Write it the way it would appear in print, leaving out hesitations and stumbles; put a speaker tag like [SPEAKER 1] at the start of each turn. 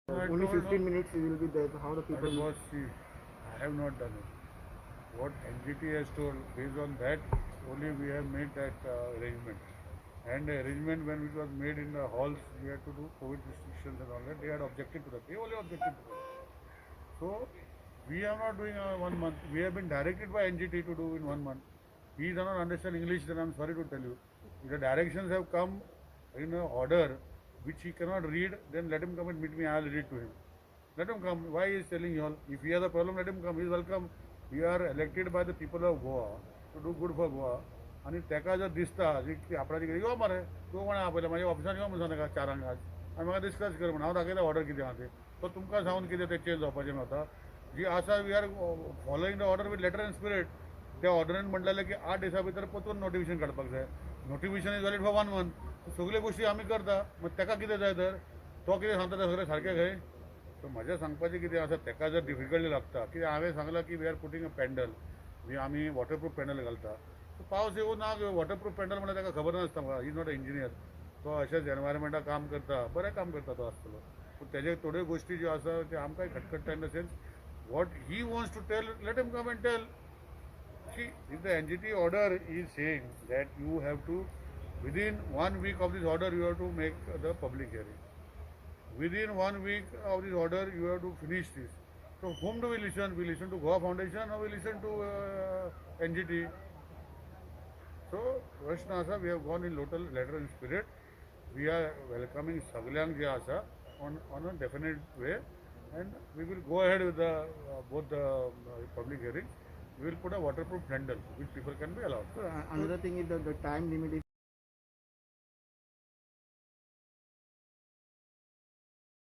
[SPEAKER 1] Only 15 minutes we will be there. So how the people?
[SPEAKER 2] Boss, see, I have not done it. What NGT has told, based on that, only we have made that arrangement. And the arrangement when it was made in the halls, we had to do COVID restrictions and all that. They had objected to that. They only objected to that. So we are not doing 1 month. We have been directed by NGT to do in 1 month. He does not understand English, then I am sorry to tell you. If the directions have come in an order which he cannot read, then let him come and meet me. I will read to him. Let him come. Why he is telling you all? If he has a problem, let him come. He is welcome. We are elected by the people of Goa to do good for Goa. आणि तेका जर दिसता की आपणाची कितें यो मरे तूं कोणा आपयलें म्हाज्या ऑफिसान यो म्हणून सांग 4 आज आनी म्हाका डिस्कस कर म्हण हांव दाखयता ऑर्डर कितें आहा तें सो तुमकां सांगून कितें तें चेंज जावपाचें मेळटा जी आसा we are following the order with letter and spirit त्या ऑर्डरीन म्हटलेलें की 8 दिसा भितर परतून नोटिफिकेशन काडपाक जाय notification is valid for 1 month सगळ्यो गोश्टी आमी करता मग तेका कितें जाय तर तो कितें सांगता तें सगळें सारकें खंय सो म्हाजें सांगपाचें कितें आसा तेका जर डिफिकल्टी लागता कित्याक हांवें सांगलां की we are putting a pandal आमी वॉटरप्रूफ पॅन्डल घालता सो पावस येवं ना वॉटरप्रूफ पॅन्डल म्हणल्यार ताका खबर नासता म्हाका इज नॉट अ इंजिनियर तो अशेंच एनवायरमेंटाक काम करता बरें काम करता तो आसतलो पूण तेजे थोड्यो गोश्टी ज्यो आसा त्यो आमकांय खटखट्टा in the sense what he wants to tell let him come and tell की if the NGT order is saying that you have to within 1 week of this order you have to make the public hearing within 1 week of this order you have to finish this so whom do we listen to Goa Foundation or we listen to NGT so प्रश्न आसा we have gone in total letter and spirit we are welcoming सगळ्यांक जे आसा on a definite way and we will go ahead with the both the public hearings we will put a waterproof handle which people can be allowed.
[SPEAKER 1] Another thing is the time limit is